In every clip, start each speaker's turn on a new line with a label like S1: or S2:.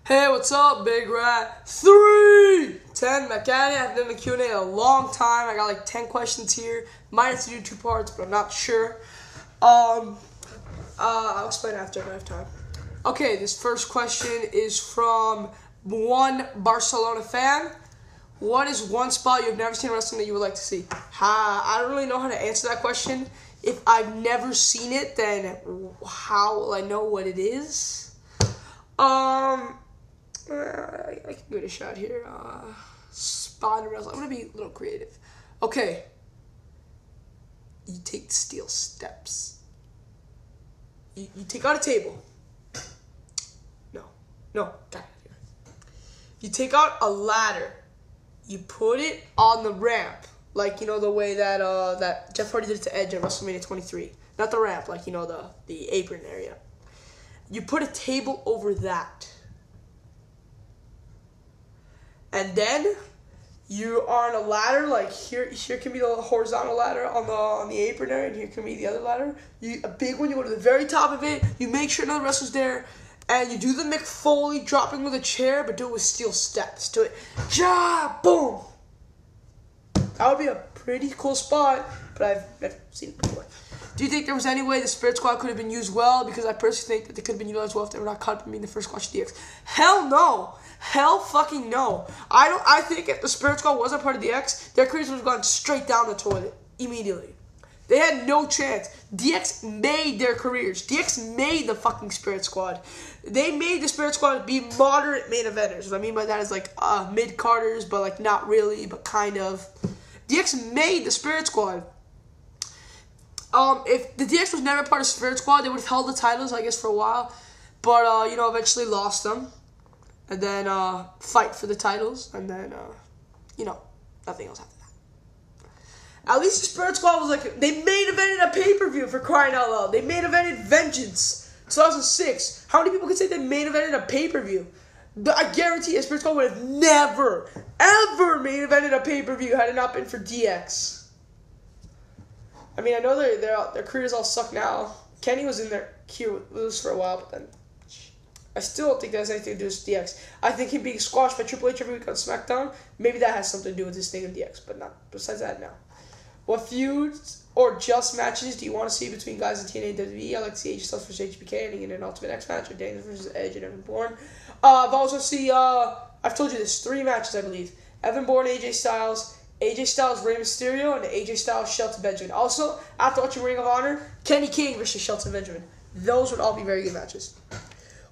S1: Hey, what's up, Bigrat310 back at it. I've done the Q&A in a long time. I got like 10 questions here. Might have to do 2 parts, but I'm not sure. I'll explain after I have time. Okay, this first question is from one Barcelona fan. What is one spot you've never seen wrestling that you would like to see? I don't really know how to answer that question. If I've never seen it, then how will I know what it is? I can give it a shot here. Spot in wrestling. I'm gonna be a little creative. Okay. You take steel steps. You take out a table. No. You take out a ladder. You put it on the ramp, like you know the way that that Jeff Hardy did it to Edge at WrestleMania 23. Not the ramp, like you know the apron area. You put a table over that. And then you are on a ladder, like here can be the horizontal ladder on the apron area, and here can be the other ladder. A big one, you go to the very top of it, you make sure another wrestler's there, and you do the Mick Foley dropping with a chair, but do it with steel steps. Do it, ja, boom. That would be a pretty cool spot, but I've never seen it before. Do you think there was any way the Spirit Squad could have been used well? Because I personally think that they could have been utilized well if they were not caught up in being the first Squash DX. Hell no. Hell fucking no. I think if the Spirit Squad wasn't part of DX, their careers would have gone straight down the toilet immediately. They had no chance. DX made their careers. DX made the fucking Spirit Squad. They made the Spirit Squad be moderate main eventers. What I mean by that is like mid-carders, but like not really, but kind of. DX made the Spirit Squad. If the DX was never part of Spirit Squad, they would have held the titles, I guess, for a while. But, you know, eventually lost them. And then fight for the titles. And then, you know, nothing else after that. At least the Spirit Squad was like, they main evented a pay-per-view for crying out loud. They main evented Vengeance 2006. How many people can say they main evented a pay-per-view? I guarantee a Spirit Squad would have never, ever main evented a pay-per-view had it not been for DX. I mean, I know their careers all suck now. Kenny was in their queue with us for a while, but then I still don't think that has anything to do with DX. I think him being squashed by Triple H every week on SmackDown, maybe that has something to do with his thing in DX, but not besides that, no. What feuds or just matches do you want to see between guys in TNA and WWE? I like to see AJ Styles versus HBK ending in an Ultimate X match, or Daniels versus Edge and Evan Bourne. I've also seen, I've told you this, 3 matches, I believe. Evan Bourne, AJ Styles, Rey Mysterio, and AJ Styles, Shelton Benjamin. Also, after watching Ring of Honor, Kenny King versus Shelton Benjamin. Those would all be very good matches.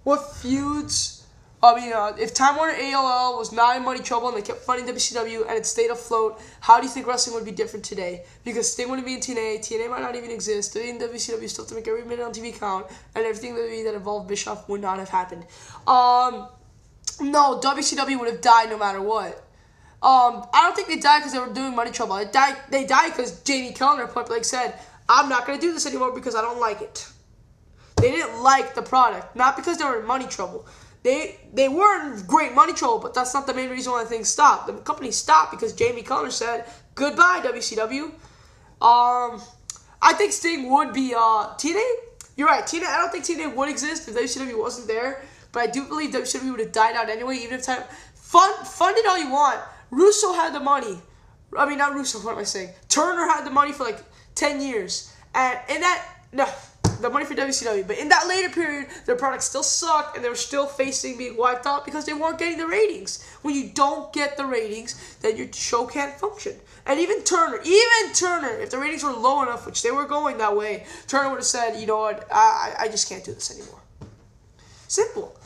S1: What feuds? I mean, if Timewarner Aol was not in money trouble and they kept funding WCW and it stayed afloat, how do you think wrestling would be different today? Because Sting wouldn't be in TNA, TNA might not even exist, WWE and WCW still have to make every minute on TV count, and everything that involved Bischoff would not have happened. No, WCW would have died no matter what. I don't think they died because they were doing money trouble. They died because Jamie Kellner point blank said, I'm not going to do this anymore because I don't like it. They didn't like the product, not because they were in money trouble. They were in great money trouble, but that's not the main reason why things stopped. The company stopped because Jamie Kellner said, goodbye, WCW. I think Sting would be, TNA? You're right, TNA. I don't think TNA would exist if WCW wasn't there, but I do believe WCW would have died out anyway, even if time. Fund it all you want. Russo had the money. I mean, not Russo, what am I saying? Turner had the money for like 10 years. And in that, no, the money for WCW. But in that later period, their product still sucked and they were still facing being wiped out because they weren't getting the ratings. When you don't get the ratings, then your show can't function. And even Turner, if the ratings were low enough, which they were going that way, Turner would have said, you know what, I just can't do this anymore. Simple.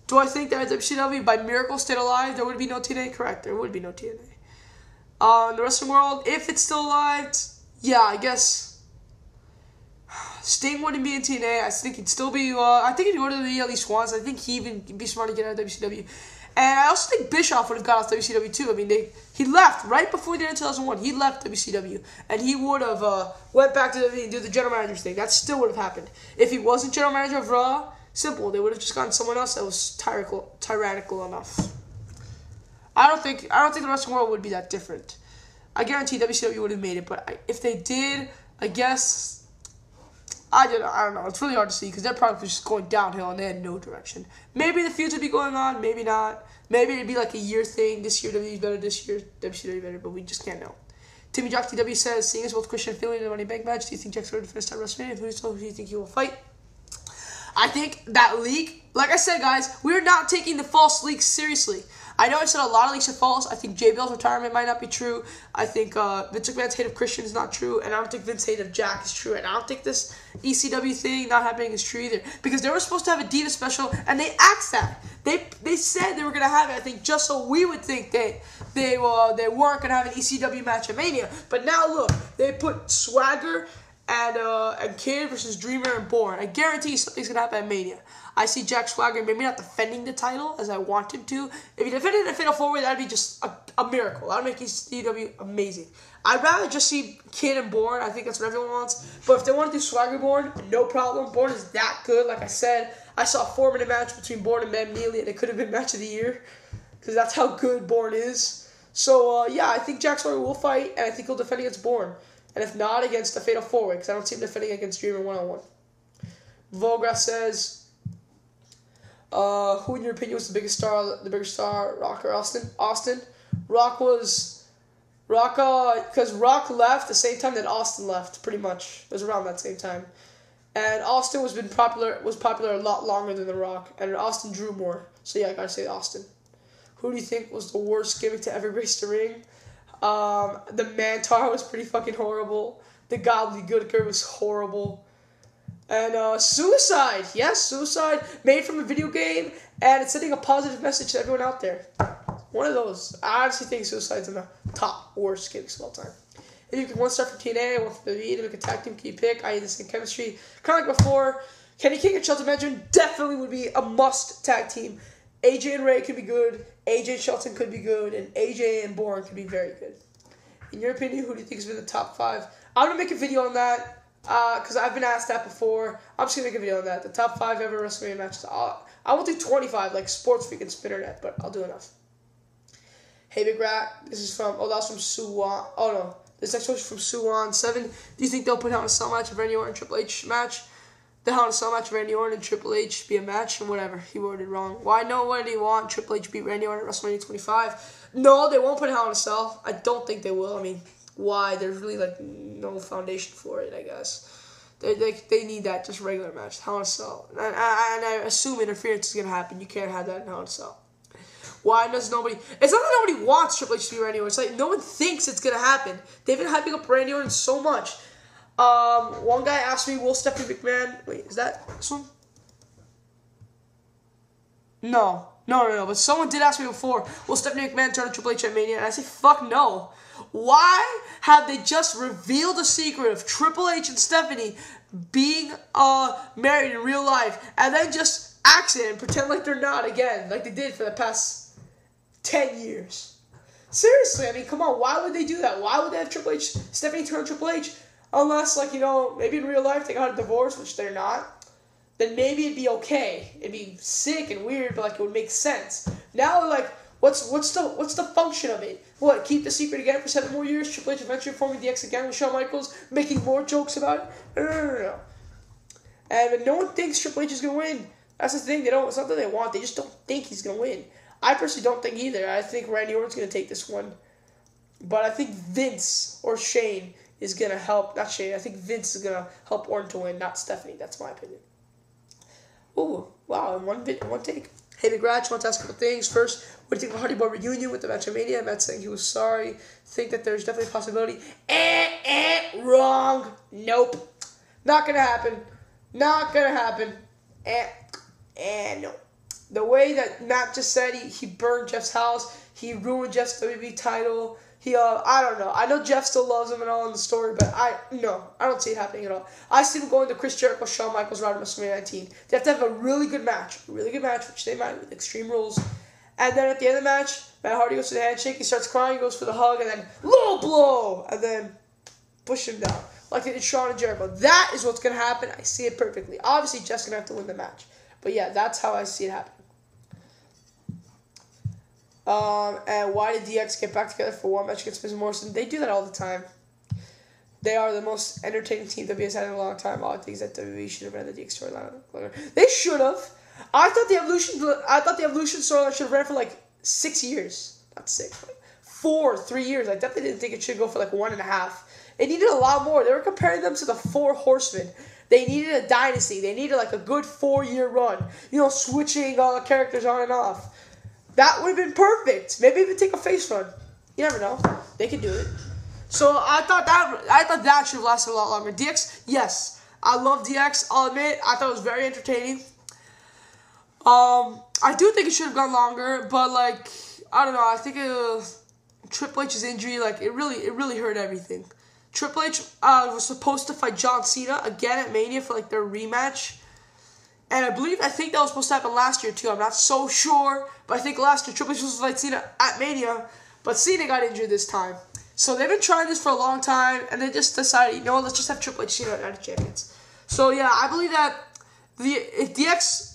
S1: Do I think that WCW, by miracle, stayed alive? There would be no TNA? Correct, there would be no TNA. In the wrestling world, if it's still alive, yeah, I guess Sting wouldn't be in TNA. I think he'd still be, I think he'd go to the at least once. I think he'd even be smart to get out of WCW. And I also think Bischoff would have got off WCW too. I mean, he left right before the end of 2001. He left WCW. And he would have went back to WWE and do the general manager thing. That still would have happened. If he wasn't general manager of Raw, simple. They would have just gotten someone else that was tyrannical enough. I don't think the wrestling world would be that different. I guarantee WCW would have made it, but if they did, I guess I don't know. It's really hard to see because their product was just going downhill and they had no direction. Maybe the feuds would be going on, maybe not. Maybe it'd be like a year thing. This year WWE's better, this year WCW better, but we just can't know. Timmy Jock TW says, seeing as both Christian and Philly in the Money Bank match, do you think Jack's ready to finish that WrestleMania? Who do you think he will fight? I think that leak, like I said, guys, we're not taking the false leaks seriously. I know I said a lot of leaks are false. I think JBL's retirement might not be true. I think Vince McMahon's hate of Christian is not true. And I don't think Vince's hate of Jack is true. And I don't think this ECW thing not happening is true either. Because they were supposed to have a Diva special, and they axed that. They said they were going to have it, I think, just so we would think they weren't going to have an ECW match at Mania. But now, look, they put Swagger and Kid versus Dreamer and Bourne. I guarantee you something's going to happen at Mania. I see Jack Swagger maybe not defending the title as I want him to. If he defended the Fatal 4-Way, that'd be just a miracle. That would make ECW amazing. I'd rather just see Kid and Bourne. I think that's what everyone wants. But if they want to do Swagger Bourne, no problem. Bourne is that good. Like I said, I saw a 4-minute match between Bourne and Matt Neely, and it could have been match of the year because that's how good Bourne is. So, yeah, I think Jack Swagger will fight, and I think he'll defend against Bourne. And if not, against the Fatal 4-Way, because I don't see him defending against Dreamer one-on-one. Volgrass says, who in your opinion was the biggest star, Rock or Austin? Austin. Because Rock left the same time that Austin left, pretty much. It was around that same time. And Austin was popular a lot longer than The Rock, and Austin drew more. So yeah, I gotta say Austin. Who do you think was the worst gimmick to ever grace the ring? The Mantar was pretty fucking horrible. The Gobbledygooker was horrible. And Suicide. Yes, Suicide. Made from a video game, and it's sending a positive message to everyone out there. One of those. I honestly think Suicide's in the top worst gimmicks of all time. If you can one star from TNA, one from WWE to make a tag team, can you pick? I.e. the same chemistry. Kind of like before, Kenny King and Shelton Benjamin definitely would be a must tag team. AJ and Ray could be good. AJ and Shelton could be good. And AJ and Bourne could be very good. In your opinion, who do you think has been the top 5? I'm going to make a video on that. Because I've been asked that before. I'm just going to make a video on that. The top 5 ever WrestleMania matches. I won't do 25 like Sports Freak and Spinnernet, but I'll do enough. Hey, Bigrat. This is from, that's from Suwan. Oh, no. This next question is from Suwan. 7. Do you think they'll put Hell in a Cell match of Randy Orton and Triple H match? The Hell in a Cell match of Randy Orton and Triple H be a match? And whatever. He worded wrong. Why no? What did he want? Triple H beat Randy Orton at WrestleMania 25? No, they won't put Hell in a Cell. I don't think they will. I mean, why? There's really like no foundation for it, I guess. They need that just regular match, Hell in a Cell. And I assume interference is gonna happen. You can't have that in Hell in a Cell. Why does nobody? It's not that nobody wants Triple H to be Randy Orton. It's like no one thinks it's gonna happen. They've been hyping up Randy Orton so much. One guy asked me, "Will Stephanie McMahon?" Wait, is that this one? No. But someone did ask me before, "Will Stephanie McMahon turn to Triple H at Mania?" And I say, "Fuck no." Why have they just revealed the secret of Triple H and Stephanie being married in real life and then just act it and pretend like they're not again, like they did for the past 10 years? Seriously, I mean, come on, why would they do that? Why would they have Stephanie turn Triple H? Unless, like, maybe in real life they got a divorce, which they're not. Then maybe it'd be okay. It'd be sick and weird, but, like, it would make sense. Now, like, what's the function of it? What, keep the secret again for 7 more years? Triple H eventually forming the X again with Shawn Michaels, making more jokes about it? No. And no one thinks Triple H is going to win. That's the thing. It's not that they want. They just don't think he's going to win. I personally don't think either. I think Randy Orton's going to take this one. But I think Vince or Shane is going to help. Not Shane. I think Vince is going to help Orton to win, not Stephanie. That's my opinion. Ooh, wow. In one take. Hey, Bigrat, want to ask a couple things. First, what do you think of the Hardy Boy reunion with the match of Mania? Matt saying he was sorry. Think that there's definitely a possibility. Wrong. Nope. Not going to happen. Not going to happen. No. The way that Matt just said he burned Jeff's house, he ruined Jeff's WWE title. I don't know. I know Jeff still loves him and all in the story, but I don't see it happening at all. I see him going to Chris Jericho, Shawn Michaels route at WrestleMania 19. They have to have a really good match, which they might with Extreme Rules. And then at the end of the match, Matt Hardy goes for the handshake, he starts crying, he goes for the hug, and then low blow, and then push him down like they did Shawn and Jericho. That is what's going to happen. I see it perfectly. Obviously, Jeff's going to have to win the match. But yeah, that's how I see it happening. And why did DX get back together for one match against Miz Morrison? They do that all the time. They are the most entertaining team WWE has had in a long time. All things that WWE should have ran the DX storyline. They should have. I thought the Evolution storyline should have ran for like 6 years. Not 6, like 3 years. I definitely didn't think it should go for like 1.5. It needed a lot more. They were comparing them to the 4 Horsemen. They needed a dynasty. They needed like a good 4-year run. You know, switching all the characters on and off. That would have been perfect. Maybe even take a face run. You never know. They could do it. So I thought that should have lasted a lot longer. DX, yes. I love DX. I'll admit, I thought it was very entertaining. I do think it should have gone longer, but like, I don't know. I think Triple H's injury, like, it really hurt everything. Triple H was supposed to fight John Cena again at Mania for like their rematch. And I think that was supposed to happen last year too. I'm not so sure, but I think last year Triple H was supposed to fight Cena at Mania, but Cena got injured this time. So they've been trying this for a long time, and they just decided, you know what, let's just have Triple H Cena at Night of Champions. So yeah, I believe that if DX